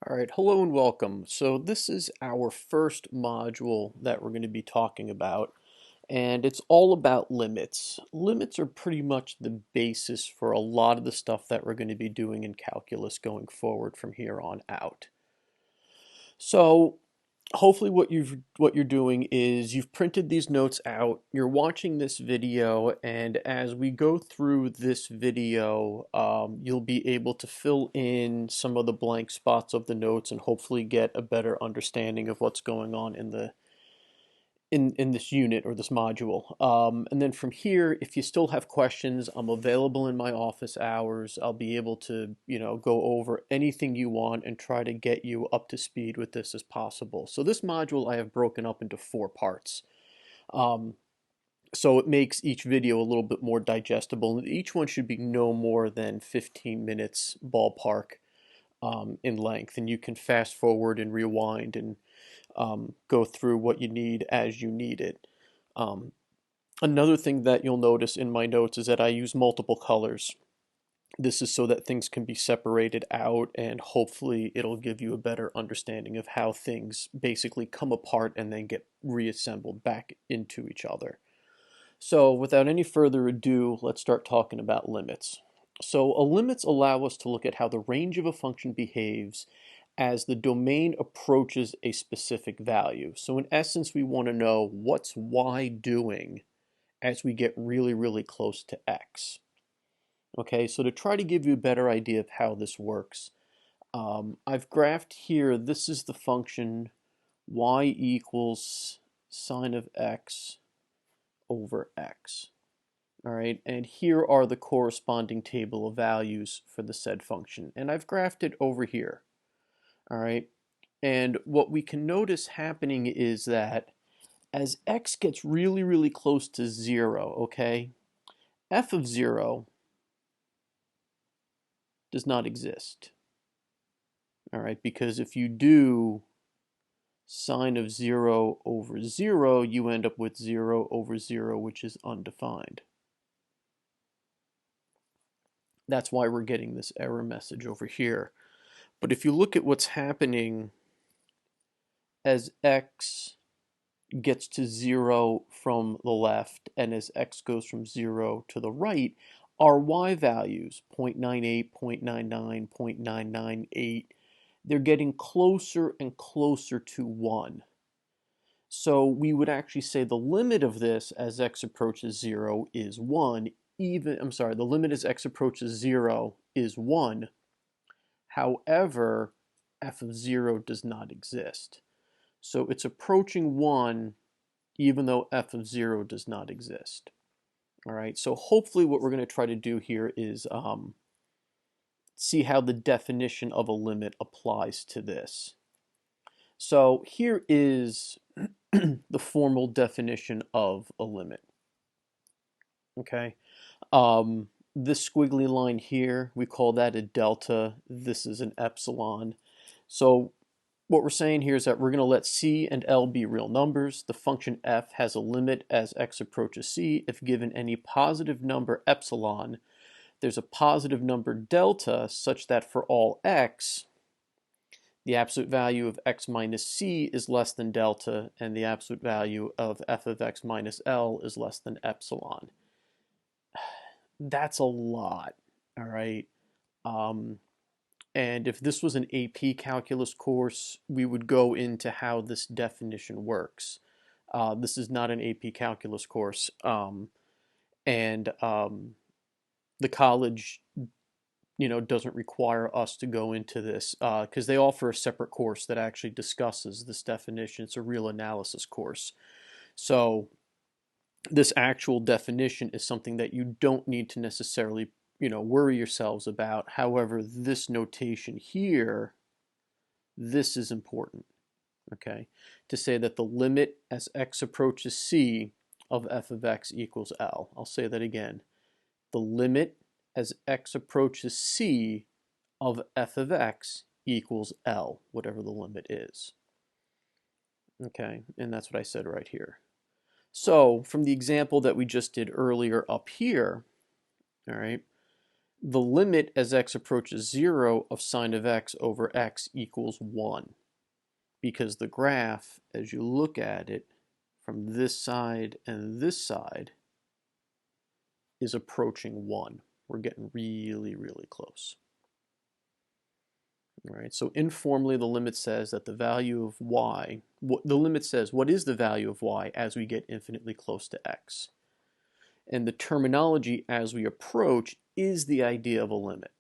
All right, hello and welcome. So this is our first module that we're going to be talking about, and it's all about limits. Limits are pretty much the basis for a lot of the stuff that we're going to be doing in calculus going forward from here on out. So hopefully what you're doing is you've printed these notes out, you're watching this video, and as we go through this video, you'll be able to fill in some of the blank spots of the notes and hopefully get a better understanding of what's going on in this unit or this module. And then from here, if you still have questions, I'm available in my office hours. I'll be able to, go over anything you want and try to get you up to speed with this as possible. So this module I have broken up into 4 parts. Um, so it makes each video a little bit more digestible. Each one should be no more than 15 minutes ballpark in length, and you can fast forward and rewind and go through what you need as you need it. Um, Another thing that you'll notice in my notes is that I use multiple colors. This is so that things can be separated out, and hopefully it'll give you a better understanding of how things basically come apart and then get reassembled back into each other. So without any further ado, let's start talking about limits. So limits allow us to look at how the range of a function behaves as the domain approaches a specific value. So in essence, we want to know what's y doing as we get really, really close to x. Okay, so to try to give you a better idea of how this works, I've graphed here, this is the function y equals sine of x over x. All right, and here are the corresponding table of values for the said function. And I've graphed it over here. All right, and what we can notice happening is that as x gets really, really close to 0, okay, f of 0 does not exist. All right, because if you do sine of 0 over 0, you end up with 0 over 0, which is undefined. That's why we're getting this error message over here. But if you look at what's happening as x gets to 0 from the left and as x goes from 0 to the right, our y values, 0.98, 0.99, 0.998, they're getting closer and closer to 1. So we would actually say the limit of this as x approaches 0 is 1. The limit as x approaches 0 is 1. However, f of 0 does not exist. So it's approaching 1 even though f of 0 does not exist. All right, so hopefully what we're going to try to do here is see how the definition of a limit applies to this. So here is the formal definition of a limit. Okay, this squiggly line here, we call that a delta. This is an epsilon. So what we're saying here is that we're going to let c and L be real numbers. The function f has a limit as x approaches c. If given any positive number epsilon, there's a positive number delta such that for all x, the absolute value of x minus c is less than delta, and the absolute value of f of x minus L is less than epsilon. That's a lot, all right? And if this was an AP calculus course, we would go into how this definition works. This is not an AP calculus course, and the college, doesn't require us to go into this because they offer a separate course that actually discusses this definition. It's a real analysis course. So this actual definition is something that you don't need to necessarily, worry yourselves about. However, this notation here, this is important, okay, to say that the limit as x approaches c of f of x equals L. I'll say that again. The limit as x approaches c of f of x equals L, whatever the limit is. Okay, and that's what I said right here. So from the example that we just did earlier up here, all right, the limit as x approaches 0 of sine of x over x equals 1, because the graph, as you look at it from this side and this side, is approaching 1. We're getting really, really close. All right, so informally, the limit says that the value of y, the limit says what is the value of y as we get infinitely close to x. And the terminology as we approach is the idea of a limit.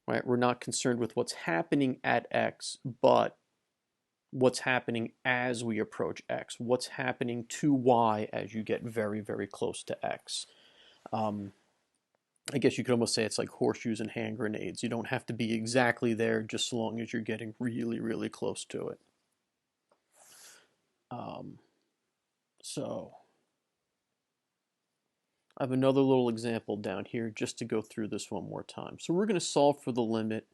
Right? We're not concerned with what's happening at x, but what's happening as we approach x. What's happening to y as you get very, very close to x. I guess you could almost say it's like horseshoes and hand grenades. You don't have to be exactly there, just so long as you're getting really, really close to it. So I have another little example down here just to go through this one more time. So we're going to solve for the limit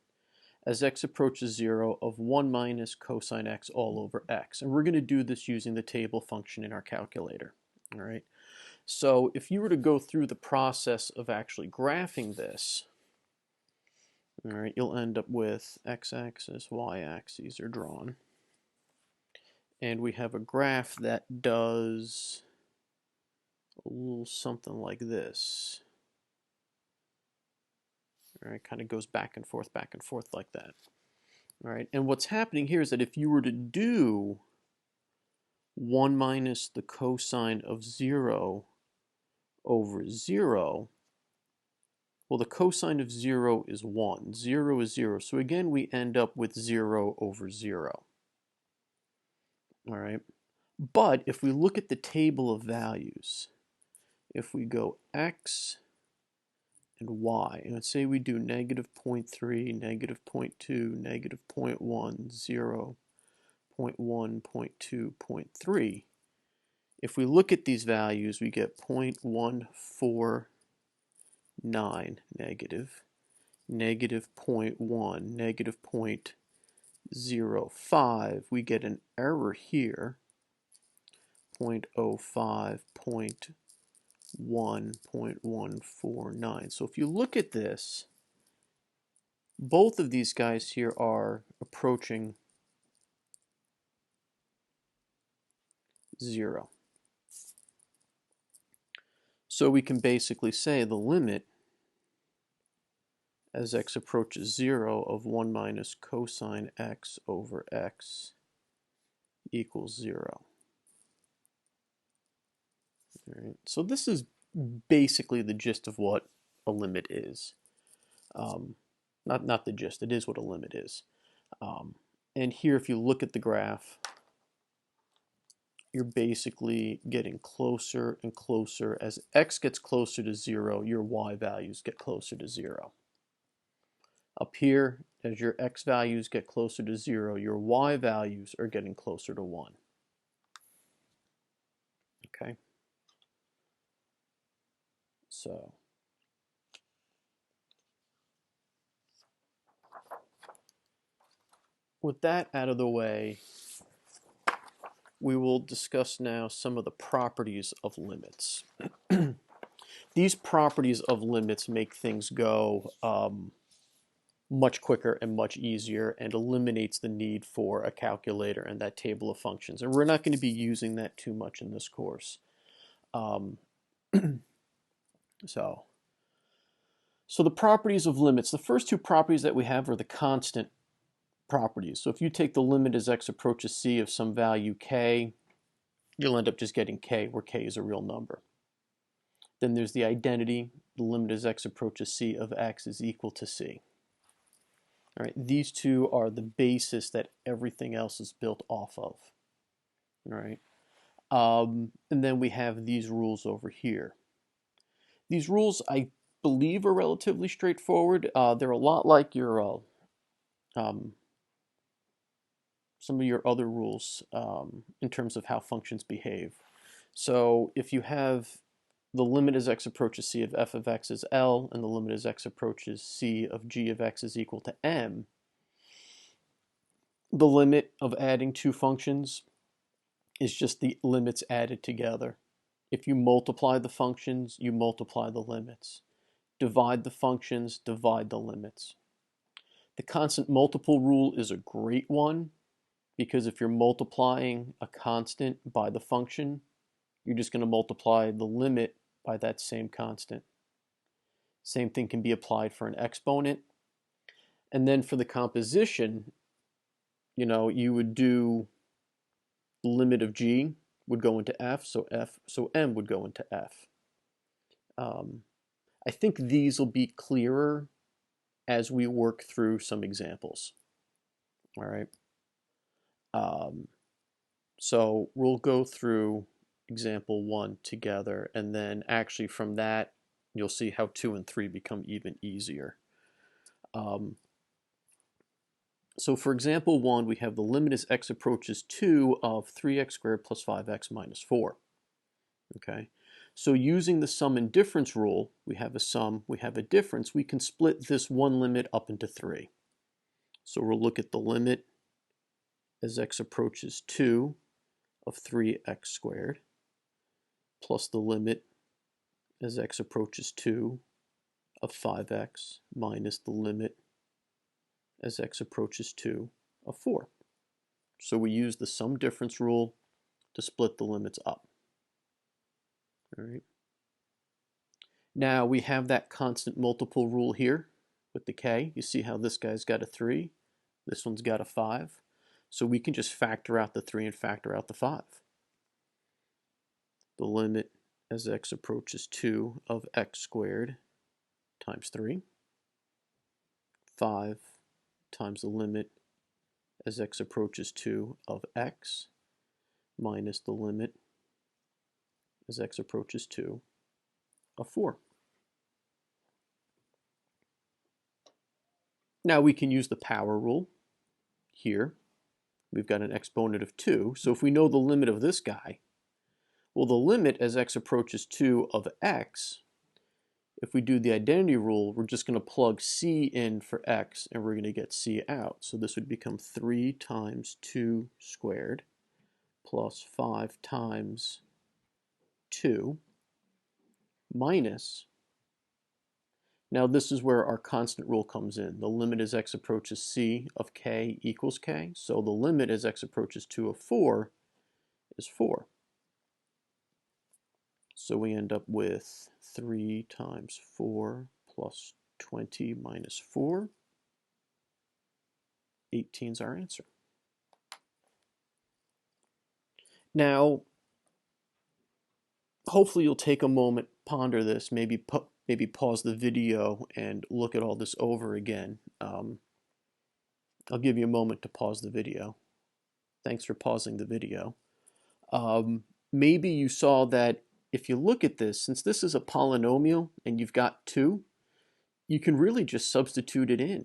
as x approaches 0 of 1 minus cosine x all over x. And we're going to do this using the table function in our calculator. All right. So if you were to go through the process of actually graphing this, all right, you'll end up with x-axis, y-axes are drawn. And we have a graph that does a little something like this. All right, kind of goes back and forth like that. All right, and what's happening here is that if you were to do 1 minus the cosine of 0 over 0, well, the cosine of 0 is 1. 0 is 0. So again, we end up with 0 over 0. All right. But if we look at the table of values, if we go x and y, and let's say we do negative 0.3, negative 0.2, negative 0.1, 0, 0.1, 0.2, 0.3, if we look at these values, we get 0.149 negative, negative 0.1, negative 0.05. We get an error here, 0.05, 0.1, 0.149. So if you look at this, both of these guys here are approaching 0. So we can basically say the limit as x approaches 0 of 1 minus cosine x over x equals 0. All right. So this is basically the gist of what a limit is. Not the gist, it is what a limit is. And here, if you look at the graph, you're basically getting closer and closer. As x gets closer to 0, your y values get closer to 0. Up here, as your x values get closer to 0, your y values are getting closer to 1. Okay? So with that out of the way, we will discuss now some of the properties of limits. These properties of limits make things go much quicker and much easier, and eliminates the need for a calculator and that table of functions. And we're not going to be using that too much in this course. So the properties of limits, the first two properties that we have are the constant properties. So if you take the limit as x approaches c of some value k, you'll end up just getting k, where k is a real number. Then there's the identity, the limit as x approaches c of x is equal to c. All right, these two are the basis that everything else is built off of. All right, and then we have these rules over here. These rules, I believe, are relatively straightforward. They're a lot like your some of your other rules in terms of how functions behave. So if you have the limit as x approaches c of f of x is L, and the limit as x approaches c of g of x is equal to m, the limit of adding two functions is just the limits added together. If you multiply the functions, you multiply the limits. divide the functions, divide the limits. The constant multiple rule is a great one because if you're multiplying a constant by the function, you're just going to multiply the limit by that same constant. Same thing can be applied for an exponent. And then for the composition, you would do the limit of g would go into f, so m would go into f. I think these will be clearer as we work through some examples. All right. So we'll go through example 1 together, and then actually from that, you'll see how 2 and 3 become even easier. So for example 1, we have the limit as x approaches 2 of 3x squared plus 5x minus 4. Okay. So using the sum and difference rule, we have a sum, we have a difference, we can split this one limit up into 3. So we'll look at the limit as x approaches 2 of 3x squared plus the limit as x approaches 2 of 5x minus the limit as x approaches 2 of 4. So we use the sum difference rule to split the limits up. All right. Now we have that constant multiple rule here with the k. You see how this guy's got a 3, this one's got a 5. So we can just factor out the 3 and factor out the 5. The limit as x approaches 2 of x squared times 3. 5 times the limit as x approaches 2 of x minus the limit as x approaches 2 of 4. Now we can use the power rule here. We've got an exponent of 2. So if we know the limit of this guy, well, the limit as x approaches 2 of x, if we do the identity rule, we're just going to plug c in for x, and we're going to get c out. So this would become 3 times 2 squared plus 5 times 2 minus, now this is where our constant rule comes in. The limit as x approaches c of k equals k. So the limit as x approaches 2 of 4 is 4. So we end up with 3 times 4 plus 20 minus 4. 18 is our answer. Now, hopefully you'll take a moment, ponder this, maybe pause the video and look at all this over again. I'll give you a moment to pause the video. Thanks for pausing the video. Maybe you saw that if you look at this, since this is a polynomial and you've got 2, you can really just substitute it in.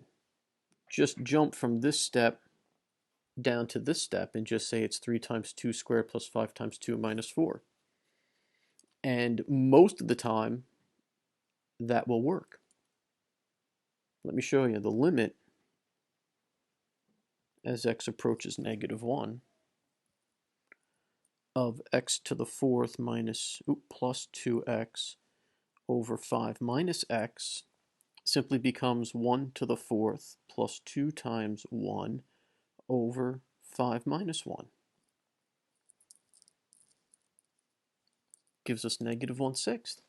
Just jump from this step down to this step and just say it's 3 times 2 squared plus 5 times 2 minus 4. And most of the time, that will work. Let me show you the limit as x approaches -1 of x to the 4th plus 2x over 5 minus x simply becomes 1 to the 4th plus 2 times 1 over 5 minus 1. Gives us -1/6.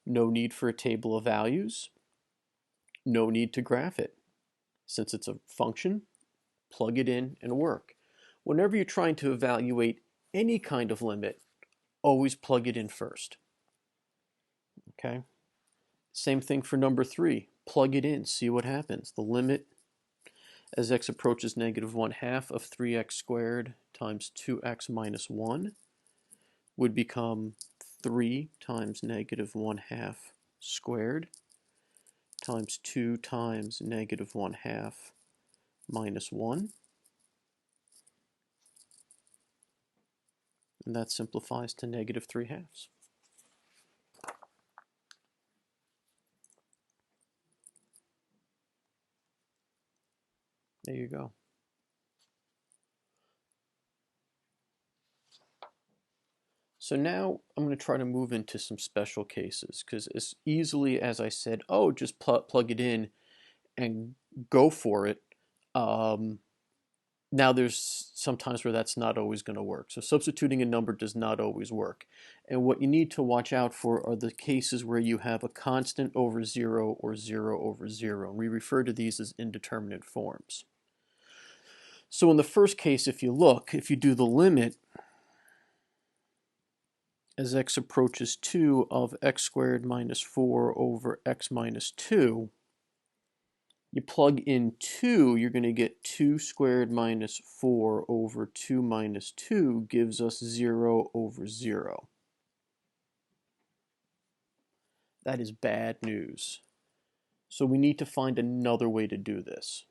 No need for a table of values. No need to graph it. Since it's a function, plug it in and work. Whenever you're trying to evaluate any kind of limit, always plug it in first. Okay? Same thing for number 3. Plug it in, see what happens. The limit as x approaches -1/2 of 3x squared times 2x minus 1 would become 3 times -1/2 squared times 2 times -1/2 minus 1. And that simplifies to -3/2. There you go. So now I'm going to try to move into some special cases because as easily as I said, oh, just plug it in and go for it, um, now there's sometimes where that's not always going to work. So substituting a number does not always work. And what you need to watch out for are the cases where you have a constant over 0 or 0 over 0. And we refer to these as indeterminate forms. So in the first case, if you do the limit as x approaches 2 of x squared minus 4 over x minus 2, you plug in 2, you're going to get 2 squared minus 4 over 2 minus 2 gives us 0 over 0. That is bad news. So we need to find another way to do this.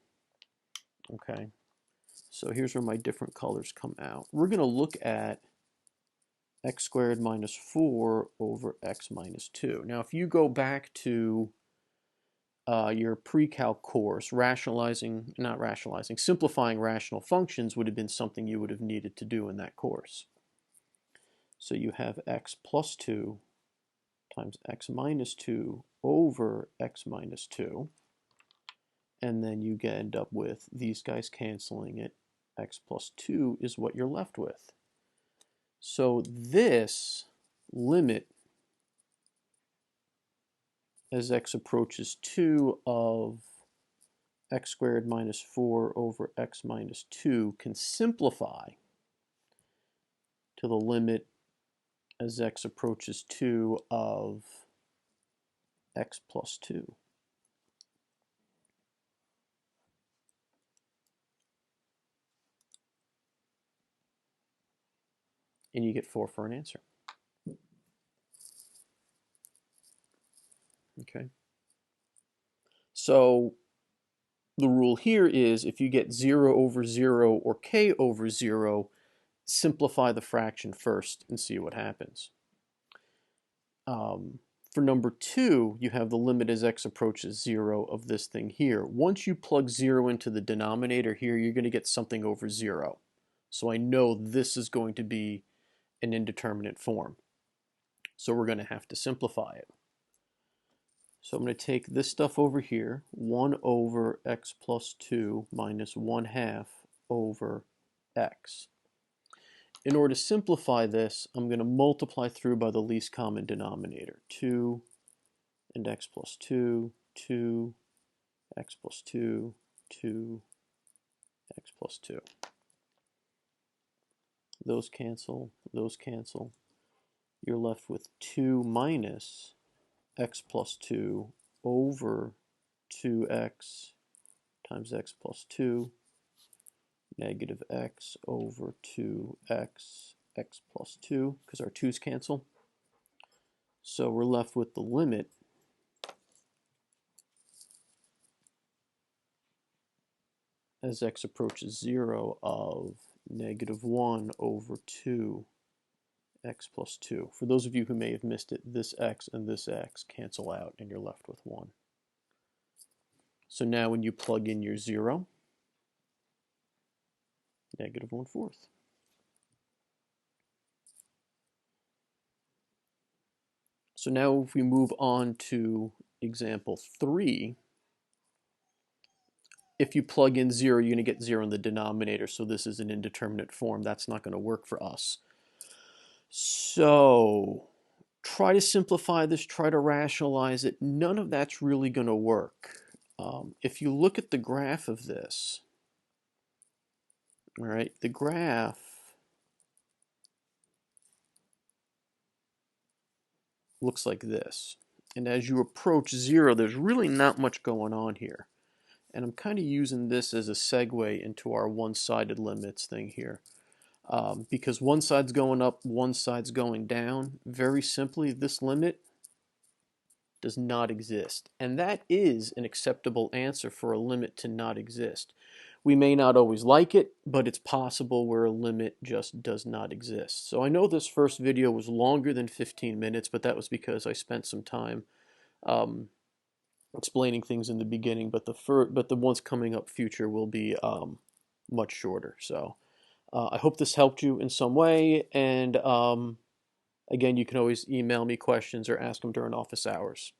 Okay, so here's where my different colors come out. We're going to look at x squared minus 4 over x minus 2. Now if you go back to your pre-calc course, simplifying rational functions would have been something you would have needed to do in that course. So you have x plus 2 times x minus 2 over x minus 2. And then you end up with these guys canceling it. X plus 2 is what you're left with. So this limit as x approaches 2 of x squared minus 4 over x minus 2 can simplify to the limit as x approaches 2 of x plus 2. And you get 4 for an answer. Okay. So the rule here is if you get 0 over 0 or k over 0, simplify the fraction first and see what happens. For number 2, you have the limit as x approaches 0 of this thing here. Once you plug 0 into the denominator here, you're going to get something over 0. So I know this is going to be an indeterminate form. So we're going to have to simplify it. So I'm going to take this stuff over here, 1 over x plus 2 minus 1/2 over x. In order to simplify this, I'm going to multiply through by the least common denominator. 2 and x plus 2, 2, x plus 2, 2, x plus 2. Those cancel, those cancel. You're left with 2 minus x plus 2 over 2x times x plus 2, negative x over 2x, x plus 2, because our 2's cancel. So we're left with the limit as x approaches 0 of negative 1 over 2 x plus 2. For those of you who may have missed it, this x and this x cancel out and you're left with 1. So now when you plug in your 0, negative 1/4. So now if we move on to example 3, if you plug in 0, you're going to get 0 in the denominator, so this is an indeterminate form. That's not going to work for us. So try to simplify this, try to rationalize it. None of that's really going to work. If you look at the graph of this, all right, the graph looks like this. And as you approach 0, there's really not much going on here. And I'm kind of using this as a segue into our one-sided limits thing here. Because one side's going up, one side's going down. Very simply, this limit does not exist. And that is an acceptable answer for a limit to not exist. We may not always like it, but it's possible where a limit just does not exist. So I know this first video was longer than 15 minutes, but that was because I spent some time explaining things in the beginning, but the ones coming up future will be much shorter. So I hope this helped you in some way, and Again, you can always email me questions or ask them during office hours.